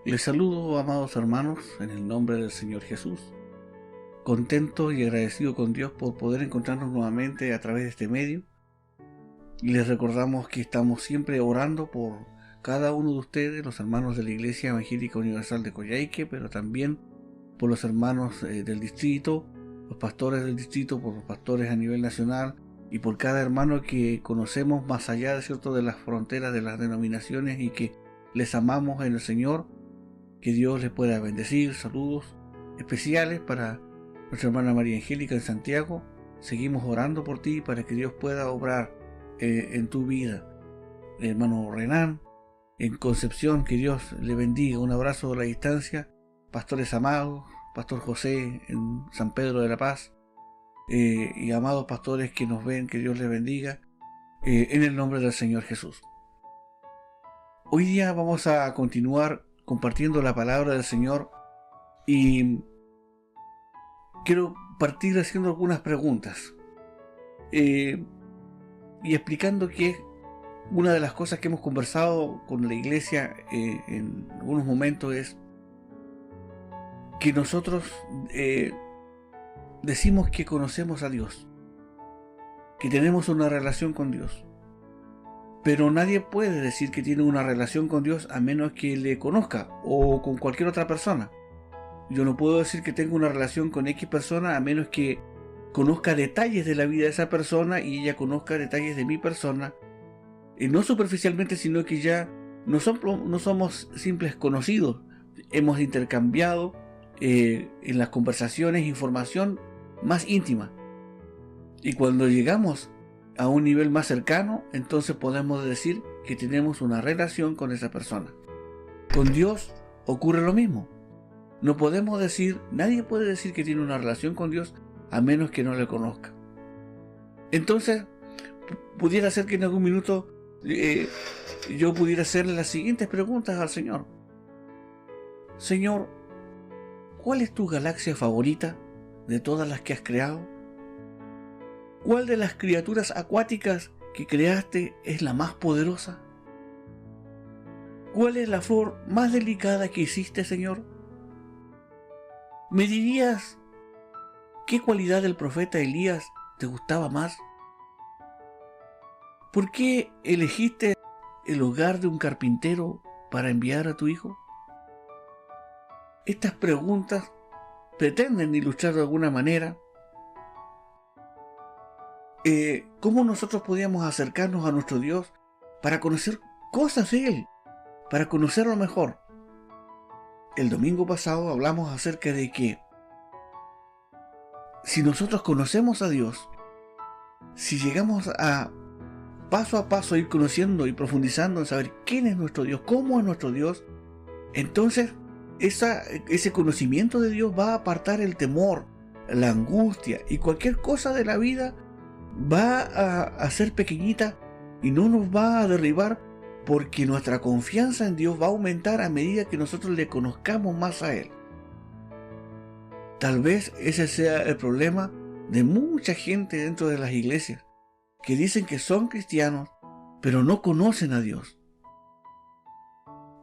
Les saludo, amados hermanos, en el nombre del Señor Jesús. Contento y agradecido con Dios por poder encontrarnos nuevamente a través de este medio. Y les recordamos que estamos siempre orando por cada uno de ustedes, los hermanos de la Iglesia Evangélica Universal de Coyhaique, pero también por los hermanos del distrito, los pastores del distrito, por los pastores a nivel nacional y por cada hermano que conocemos más allá, ¿cierto?, de las fronteras de las denominaciones y que les amamos en el Señor. Que Dios les pueda bendecir. Saludos especiales para nuestra hermana María Angélica en Santiago. Seguimos orando por ti para que Dios pueda obrar en tu vida. Hermano Renan en Concepción, que Dios le bendiga. Un abrazo a la distancia. Pastores amados, Pastor José en San Pedro de la Paz, y amados pastores que nos ven, que Dios les bendiga en el nombre del Señor Jesús. Hoy día vamos a continuar compartiendo la palabra del Señor y quiero partir haciendo algunas preguntas y explicando que una de las cosas que hemos conversado con la iglesia en algunos momentos es que nosotros decimos que conocemos a Dios, que tenemos una relación con Dios. Pero nadie puede decir que tiene una relación con Dios a menos que le conozca o con cualquier otra persona. Yo no puedo decir que tengo una relación con X persona a menos que conozca detalles de la vida de esa persona y ella conozca detalles de mi persona. Y no superficialmente, sino que ya no somos simples conocidos. Hemos intercambiado en las conversaciones información más íntima. Y cuando llegamos a un nivel más cercano, entonces podemos decir que tenemos una relación con esa persona. Con Dios ocurre lo mismo. No podemos decir, nadie puede decir que tiene una relación con Dios a menos que no le conozca. Entonces, pudiera ser que en algún minuto yo pudiera hacerle las siguientes preguntas al Señor. Señor, ¿cuál es tu galaxia favorita de todas las que has creado? ¿Cuál de las criaturas acuáticas que creaste es la más poderosa? ¿Cuál es la flor más delicada que hiciste, Señor? ¿Me dirías qué cualidad del profeta Elías te gustaba más? ¿Por qué elegiste el hogar de un carpintero para enviar a tu hijo? Estas preguntas pretenden ilustrar de alguna manera cómo nosotros podíamos acercarnos a nuestro Dios para conocer cosas de Él, para conocerlo mejor. El domingo pasado hablamos acerca de que si nosotros conocemos a Dios, si llegamos a paso ir conociendo y profundizando en saber quién es nuestro Dios, cómo es nuestro Dios, entonces ese conocimiento de Dios va a apartar el temor, la angustia y cualquier cosa de la vida va a ser pequeñita y no nos va a derribar, porque nuestra confianza en Dios va a aumentar a medida que nosotros le conozcamos más a Él. Tal vez ese sea el problema de mucha gente dentro de las iglesias, que dicen que son cristianos, pero no conocen a Dios.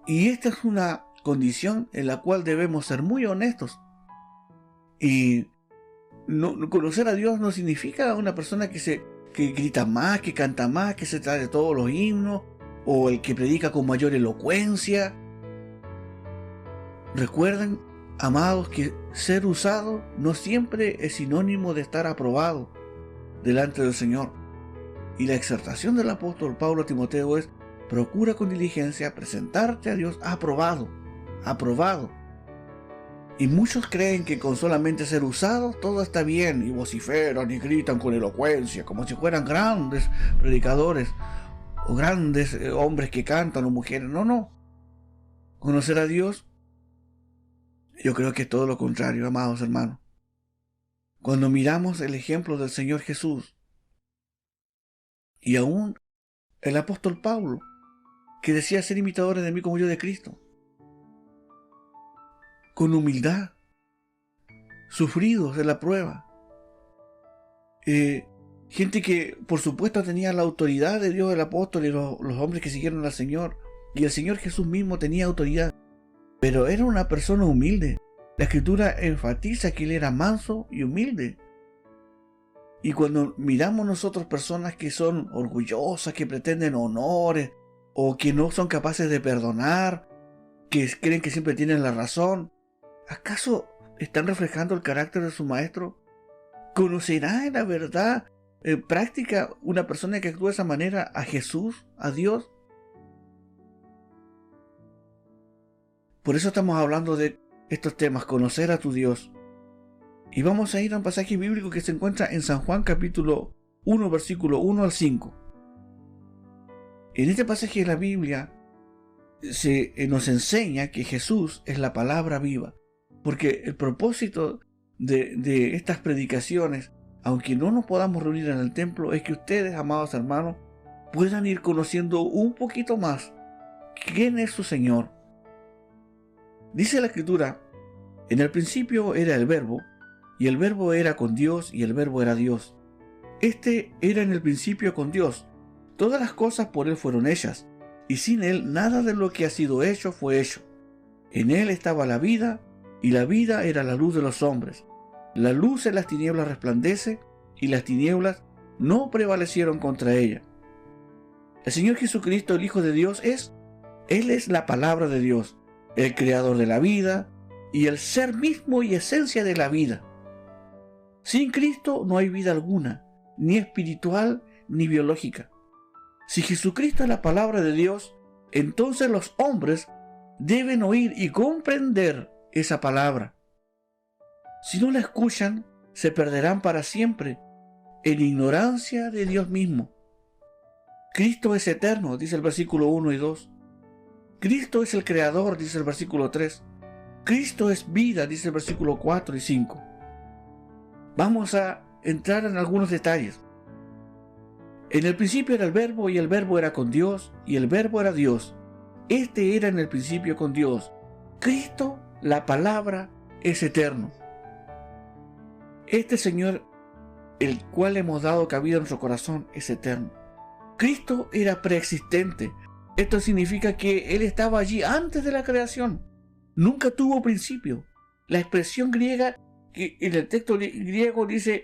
Y esta es una condición en la cual debemos ser muy honestos. Y no conocer a Dios no significa una persona que grita más, que canta más, que se trae todos los himnos, o el que predica con mayor elocuencia. Recuerden, amados, que ser usado no siempre es sinónimo de estar aprobado delante del Señor. Y la exhortación del apóstol Pablo a Timoteo es: procura con diligencia presentarte a Dios aprobado. Y muchos creen que con solamente ser usados todo está bien, y vociferan y gritan con elocuencia, como si fueran grandes predicadores, o grandes hombres que cantan, o mujeres. No. Conocer a Dios, yo creo que es todo lo contrario, amados hermanos. Cuando miramos el ejemplo del Señor Jesús, y aún el apóstol Pablo, que decía ser imitadores de mí como yo de Cristo, con humildad, sufridos de la prueba. Gente que por supuesto tenía la autoridad de Dios, el apóstol y los hombres que siguieron al Señor. Y el Señor Jesús mismo tenía autoridad. pero era una persona humilde. La Escritura enfatiza que él era manso y humilde. Y cuando miramos nosotros personas que son orgullosas, que pretenden honores, o que no son capaces de perdonar, que creen que siempre tienen la razón, ¿acaso están reflejando el carácter de su maestro? ¿Conocerá en la verdad en práctica una persona que actúa de esa manera a Jesús, a Dios? Por eso estamos hablando de estos temas, conocer a tu Dios. Y vamos a ir a un pasaje bíblico que se encuentra en San Juan capítulo 1, versículo 1 al 5. En este pasaje de la Biblia nos enseña que Jesús es la palabra viva, porque el propósito de estas predicaciones, aunque no nos podamos reunir en el templo, es que ustedes, amados hermanos, puedan ir conociendo un poquito más quién es su Señor. Dice la Escritura: en el principio era el Verbo, y el Verbo era con Dios, y el Verbo era Dios. Este era en el principio con Dios. Todas las cosas por Él fueron hechas, y sin Él nada de lo que ha sido hecho fue hecho. En Él estaba la vida, y la vida era la luz de los hombres. La luz en las tinieblas resplandece, y las tinieblas no prevalecieron contra ella. El Señor Jesucristo, el Hijo de Dios, Él es la palabra de Dios, el creador de la vida, y el ser mismo y esencia de la vida. Sin Cristo no hay vida alguna, ni espiritual ni biológica. Si Jesucristo es la palabra de Dios, entonces los hombres deben oír y comprender esa palabra. Si no la escuchan, se perderán para siempre en ignorancia de Dios mismo. Cristo es eterno, dice el versículo 1 y 2. Cristo es el creador, dice el versículo 3. Cristo es vida, dice el versículo 4 y 5. Vamos a entrar en algunos detalles. En el principio era el Verbo, y el Verbo era con Dios, y el Verbo era Dios. Este era en el principio con Dios. Cristo, la palabra, es eterno. Este Señor, el cual hemos dado cabida a nuestro corazón, es eterno. Cristo era preexistente. Esto significa que Él estaba allí antes de la creación. Nunca tuvo principio. La expresión griega, que en el texto griego dice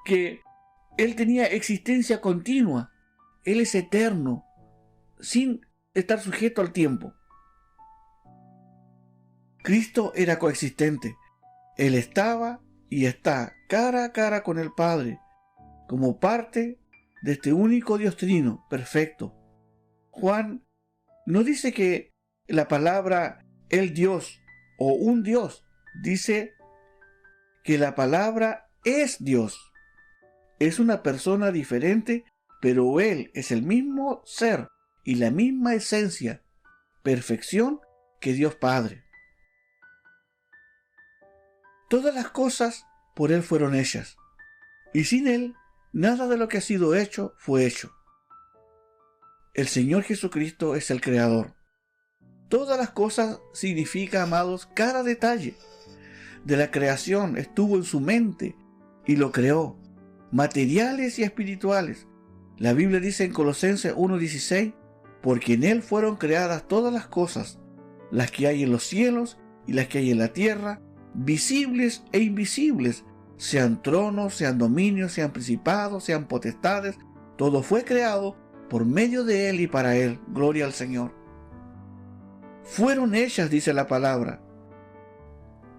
que Él tenía existencia continua. Él es eterno, sin estar sujeto al tiempo. Cristo era coexistente. Él estaba y está cara a cara con el Padre, como parte de este único Dios trino, perfecto. Juan no dice que la palabra el Dios o un Dios, dice que la palabra es Dios. Es una persona diferente, pero Él es el mismo ser y la misma esencia, perfección, que Dios Padre. Todas las cosas por Él fueron hechas, y sin Él nada de lo que ha sido hecho fue hecho. El Señor Jesucristo es el Creador. Todas las cosas significa, amados, cada detalle de la creación estuvo en su mente y lo creó, materiales y espirituales. La Biblia dice en Colosenses 1:16, porque en Él fueron creadas todas las cosas, las que hay en los cielos y las que hay en la tierra, visibles e invisibles, sean tronos, sean dominios, sean principados, sean potestades, todo fue creado por medio de Él y para Él. Gloria al Señor. Fueron hechas, dice la palabra.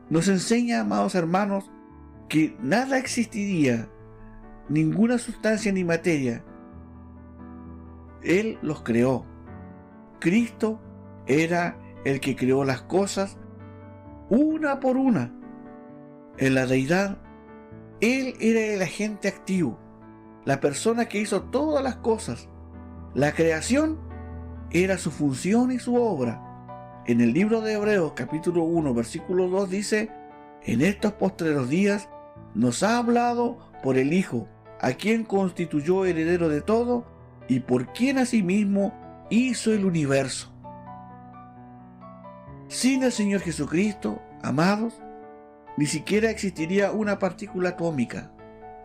Nos enseña, amados hermanos, que nada existiría, ninguna sustancia ni materia. Él los creó. Cristo era el que creó las cosas una por una. En la deidad, Él era el agente activo, la persona que hizo todas las cosas. La creación era su función y su obra. En el libro de Hebreos capítulo 1 versículo 2 dice: en estos postreros días nos ha hablado por el Hijo, a quien constituyó heredero de todo y por quien asimismo hizo el universo. Sin el Señor Jesucristo, amados, ni siquiera existiría una partícula atómica.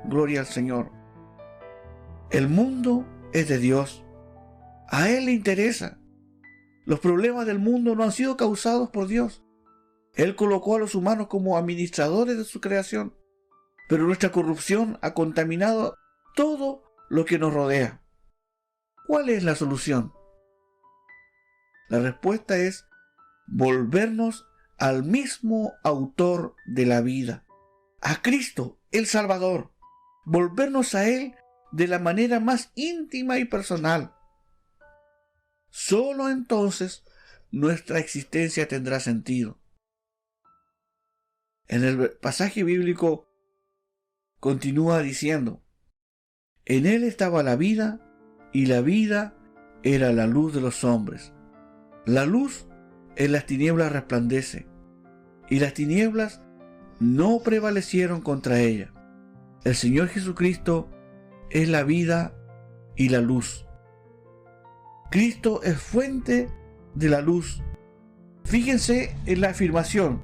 Gloria al Señor. El mundo es de Dios. A Él le interesa. Los problemas del mundo no han sido causados por Dios. Él colocó a los humanos como administradores de su creación, pero nuestra corrupción ha contaminado todo lo que nos rodea. ¿Cuál es la solución? La respuesta es volvernos al mismo autor de la vida, a Cristo, el Salvador. Volvernos a Él de la manera más íntima y personal. Solo entonces nuestra existencia tendrá sentido. En el pasaje bíblico continúa diciendo: en Él estaba la vida, y la vida era la luz de los hombres. La luz en las tinieblas resplandece, y las tinieblas no prevalecieron contra ella. El Señor Jesucristo es la vida y la luz. Cristo es fuente de la luz. Fíjense en la afirmación: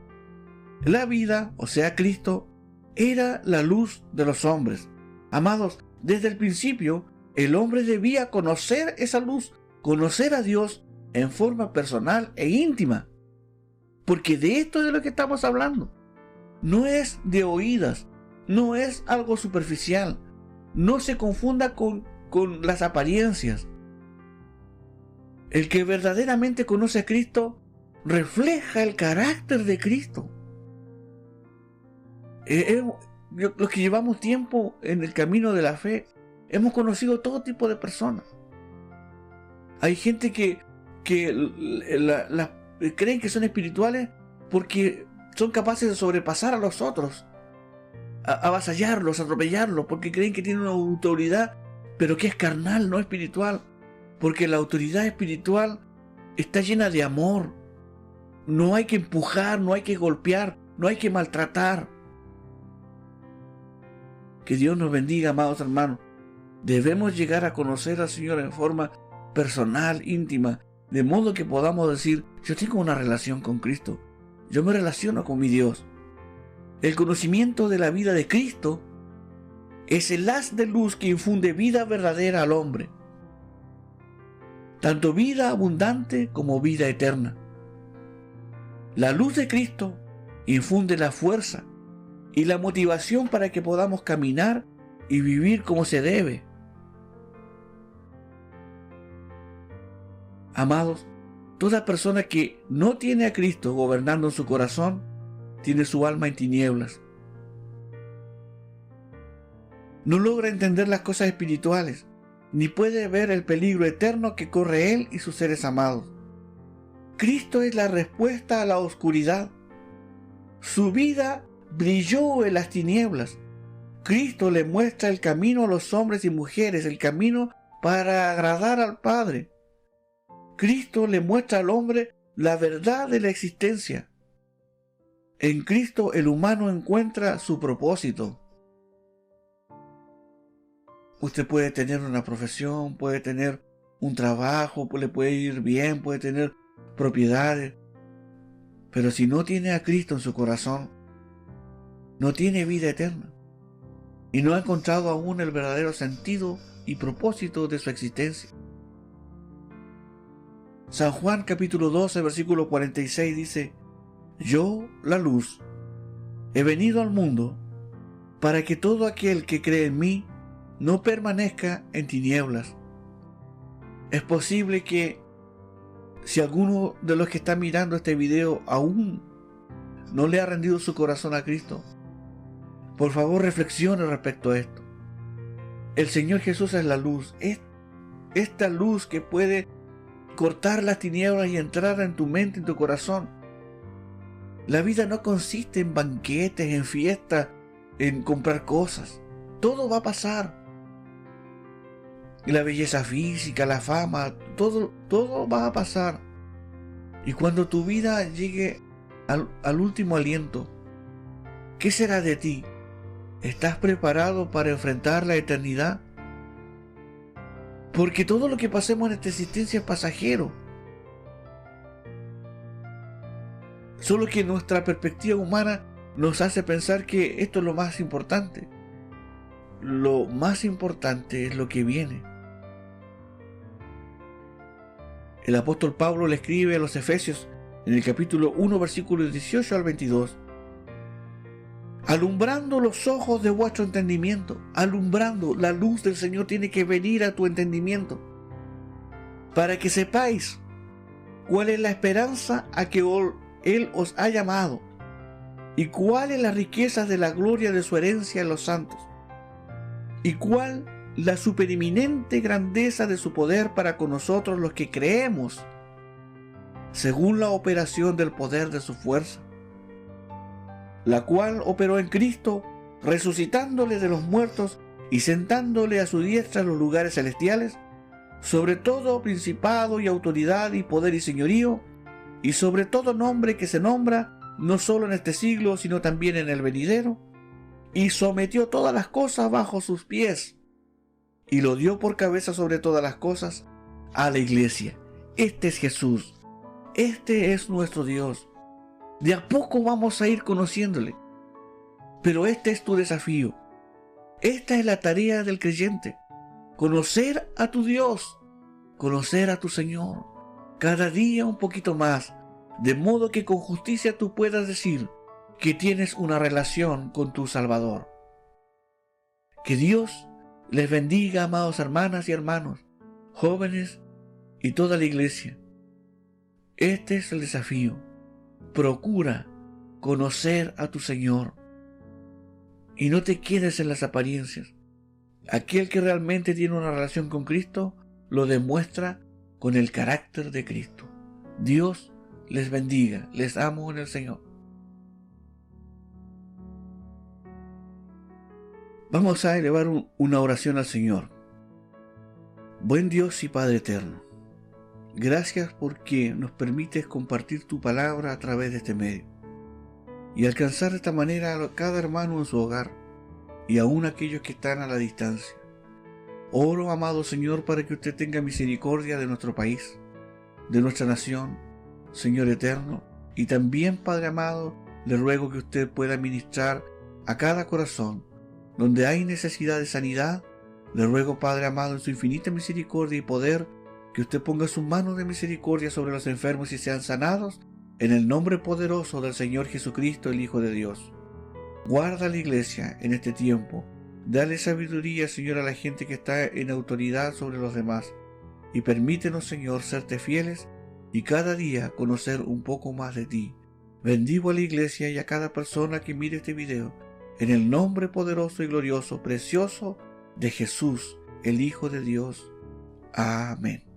la vida, o sea Cristo, era la luz de los hombres. Amados, desde el principio el hombre debía conocer esa luz, conocer a Dios en forma personal e íntima. Porque de esto es de lo que estamos hablando. No es de oídas, no es algo superficial. No se confunda con las apariencias. El que verdaderamente conoce a Cristo refleja el carácter de Cristo. Los que llevamos tiempo en el camino de la fe, hemos conocido todo tipo de personas. Hay gente que creen que son espirituales porque son capaces de sobrepasar a los otros, avasallarlos, atropellarlos, porque creen que tienen una autoridad, pero que es carnal, no espiritual. Porque la autoridad espiritual está llena de amor. No hay que empujar, no hay que golpear, no hay que maltratar. Que Dios nos bendiga, amados hermanos. Debemos llegar a conocer al Señor en forma personal, íntima, de modo que podamos decir: yo tengo una relación con Cristo, yo me relaciono con mi Dios. El conocimiento de la vida de Cristo es el haz de luz que infunde vida verdadera al hombre, tanto vida abundante como vida eterna. La luz de Cristo infunde la fuerza y la motivación para que podamos caminar y vivir como se debe. Amados, toda persona que no tiene a Cristo gobernando en su corazón, tiene su alma en tinieblas. No logra entender las cosas espirituales, ni puede ver el peligro eterno que corre él y sus seres amados. Cristo es la respuesta a la oscuridad. Su vida brilló en las tinieblas. Cristo le muestra el camino a los hombres y mujeres, el camino para agradar al Padre. Cristo le muestra al hombre la verdad de la existencia. En Cristo el humano encuentra su propósito. Usted puede tener una profesión, puede tener un trabajo, le puede ir bien, puede tener propiedades, pero si no tiene a Cristo en su corazón, no tiene vida eterna y no ha encontrado aún el verdadero sentido y propósito de su existencia. San Juan capítulo 12, versículo 46 dice: yo, la luz, he venido al mundo para que todo aquel que cree en mí no permanezca en tinieblas. Es posible que si alguno de los que está mirando este video aún no le ha rendido su corazón a Cristo, por favor reflexione respecto a esto. El Señor Jesús es la luz, es esta luz que puede cortar las tinieblas y entrar en tu mente, en tu corazón. La vida no consiste en banquetes, en fiestas, en comprar cosas. Todo va a pasar. La belleza física, la fama, todo va a pasar. Y cuando tu vida llegue al último aliento, ¿qué será de ti? ¿Estás preparado para enfrentar la eternidad? Porque todo lo que pasemos en esta existencia es pasajero. Solo que nuestra perspectiva humana nos hace pensar que esto es lo más importante. Lo más importante es lo que viene. El apóstol Pablo le escribe a los Efesios en el capítulo 1, versículos 18 al 22. Alumbrando los ojos de vuestro entendimiento, alumbrando, la luz del Señor tiene que venir a tu entendimiento, para que sepáis cuál es la esperanza a que Él os ha llamado, y cuál es la riqueza de la gloria de su herencia en los santos, y cuál la supereminente grandeza de su poder para con nosotros los que creemos, según la operación del poder de su fuerza, la cual operó en Cristo, resucitándole de los muertos y sentándole a su diestra en los lugares celestiales, sobre todo principado y autoridad y poder y señorío, y sobre todo nombre que se nombra, no solo en este siglo, sino también en el venidero, y sometió todas las cosas bajo sus pies, y lo dio por cabeza sobre todas las cosas a la iglesia. Este es Jesús, este es nuestro Dios. De a poco vamos a ir conociéndole, pero este es tu desafío. Esta es la tarea del creyente: conocer a tu Dios, conocer a tu Señor, cada día un poquito más, de modo que con justicia tú puedas decir que tienes una relación con tu Salvador. Que Dios les bendiga, amados hermanas y hermanos, jóvenes y toda la iglesia. Este es el desafío. Procura conocer a tu Señor y no te quedes en las apariencias. Aquel que realmente tiene una relación con Cristo lo demuestra con el carácter de Cristo. Dios les bendiga, les amo en el Señor. Vamos a elevar una oración al Señor. Buen Dios y Padre eterno, gracias porque nos permites compartir tu palabra a través de este medio y alcanzar de esta manera a cada hermano en su hogar y aún aquellos que están a la distancia. Oro, amado Señor, para que usted tenga misericordia de nuestro país, de nuestra nación, Señor eterno, y también, Padre amado, le ruego que usted pueda ministrar a cada corazón donde hay necesidad de sanidad. Le ruego, Padre amado, en su infinita misericordia y poder, que usted ponga sus manos de misericordia sobre los enfermos y sean sanados en el nombre poderoso del Señor Jesucristo, el Hijo de Dios. Guarda a la iglesia en este tiempo. Dale sabiduría, Señor, a la gente que está en autoridad sobre los demás. Y permítenos, Señor, serte fieles y cada día conocer un poco más de ti. Bendigo a la iglesia y a cada persona que mire este video, en el nombre poderoso y glorioso, precioso de Jesús, el Hijo de Dios. Amén.